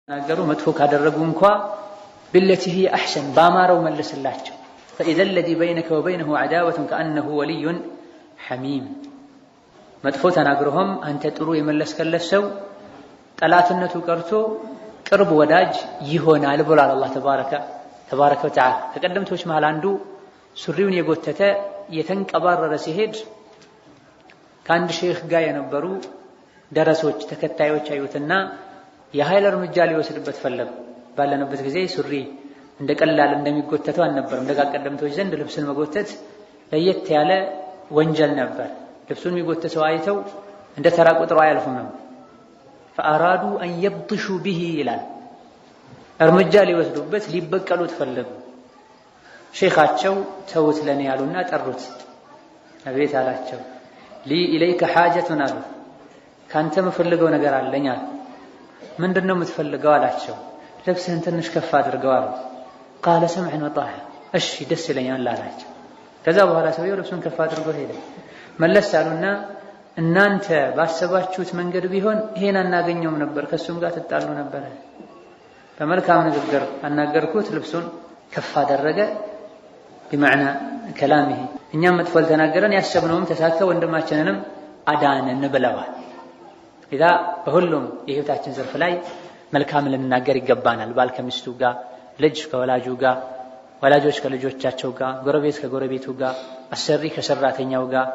ናገሩ መጥፎ ካደረጉ እንኳ بالتي هي احسن ባማረው መልስላቸው فاذا الذي بينك وبينه عداوه كانه ولي حميم መጥፎ ተናግረውም አንተ ጥሩ የመለስከለት ሰው ጠላትነቱ ቀርቶ ቅርብ ወዳጅ ይሆናል ብሏል አላህ ተባረከ ወተዓላ። ከቀደምቶች መሃል አንዱ ሱሪውን የጎተተ የተንቀባረረ ሲሄድ ከአንድ ሼህ ጋር የነበሩ ደረሶች ተከታዮች አዩትና የኃይል እርምጃ ሊወስድበት ፈለጉ። ባለነበት ጊዜ ሱሪ እንደቀላል እንደሚጎተተው አልነበረም። እንደቀደምቶች ዘንድ ልብስን መጎተት ለየት ያለ ወንጀል ነበር። ልብሱን የሚጎተተው አይተው እንደ ተራ ቁጥሩ አያልፉም ነው። فأرادوا أن يبطشوا به ይላል። እርምጃ ሊወስዱበት ሊበቀሉት ፈለጉ። ሼኻቸው ተውት ለኔ ያሉና ጠሩት። አቤት አላቸው። لي إليك حاجة አሉ። ካንተ የምፈልገው ነገር አለኝ አሉ። ምንድነው የምትፈልገው አላቸው። ልብስህን ትንሽ ከፍ አድርገው አሉ። قال سمعا وطاعة እሺ ደስ ይለኛል አላቸው። ከዛ በኋላ ሰውየው ልብሱን ከፍ አድርገው ሄደ። መለስ አሉና እናንተ ባሰባችሁት መንገድ ቢሆን ይሄን አናገኘውም ነበር፣ ከሱም ጋር ተጣሉ ነበር። በመልካም ንግግር አናገርኩት፣ ልብሱን ከፍ አደረገ። بمعنى كلامه እኛም መጥፎ ተናገረን ያሰብነውም ተሳካ፣ ወንድማችንንም አዳነን ብለዋል። ኢዛ በሁሉም የህይወታችን ዘርፍ ላይ መልካም ልንናገር ይገባናል። ባል ከሚስቱ ጋር፣ ልጅ ከወላጁ ጋር፣ ወላጆች ከልጆቻቸው ጋር፣ ጎረቤት ከጎረቤቱ ጋር፣ አሰሪ ከሰራተኛው ጋር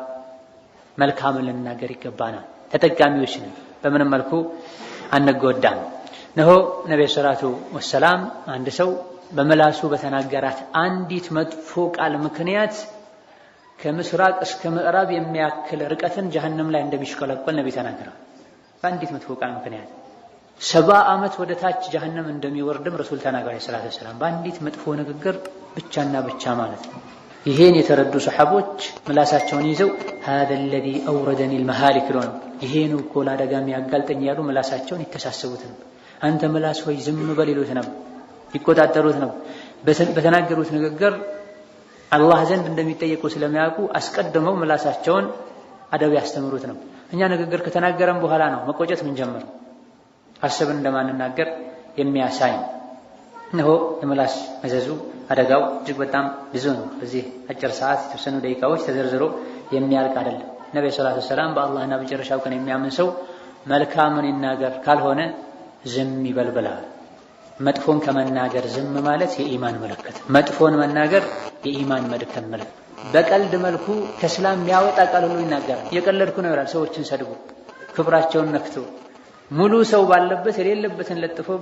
መልካም ልንናገር ይገባናል። ተጠቃሚዎች ነን፣ በምንም መልኩ አንጎዳም። ነሆ ነብዩ ሰለላሁ ዐለይሂ ወሰለም አንድ ሰው በመላሱ በተናገራት አንዲት መጥፎ ቃል ምክንያት ከምስራቅ እስከ ምዕራብ የሚያክል ርቀትን ጀሃነም ላይ እንደሚሽከለከል ነብዩ ተናገረው። በአንዲት መጥፎ ቃል ምክንያት 70 ዓመት ወደ ታች ጀሃነም እንደሚወርድም ረሱል ተናገረ ሰለላሁ ዐለይሂ ወሰለም። በአንዲት መጥፎ ንግግር ብቻና ብቻ ማለት ነው። ይሄን የተረዱ ሰሐቦች ምላሳቸውን ይዘው هذا الذي أوردني المهالك ሎን ይሄን እኮ ለአደጋ የሚያጋልጠኝ ያሉ ምላሳቸውን ይተሳሰቡት ነው። አንተ ምላስ ሆይ ዝም በል ይሉት ነው፣ ይቆጣጠሩት ነው። በተናገሩት ንግግር አላህ ዘንድ እንደሚጠየቁ ስለሚያውቁ አስቀድመው ምላሳቸውን አደብ ያስተምሩት ነው። እኛ ንግግር ከተናገረን በኋላ ነው መቆጨት ምን ጀመረው አስበን እንደማንናገር የሚያሳይ ነው። የምላስ መዘዙ አደጋው እጅግ በጣም ብዙ ነው። በዚህ አጭር ሰዓት የተወሰኑ ደቂቃዎች ተዘርዝሮ የሚያልቅ አይደለም። ነብዩ ሰለላሁ ዐለይሂ ወሰለም በአላህና በመጨረሻው ቀን የሚያምን ሰው መልካምን ይናገር፣ ካልሆነ ዝም ይበል ብለዋል። መጥፎን ከመናገር ዝም ማለት የኢማን ምልክት፣ መጥፎን መናገር የኢማን መድከም ምልክት። በቀልድ መልኩ ከእስላም የሚያወጣ ቃል ሁሉ ይናገራል። የቀለድኩ ነው ይላል። ሰዎችን ሰድቦ ክብራቸውን ነክቶ ሙሉ ሰው ባለበት የሌለበትን ለጥፎበት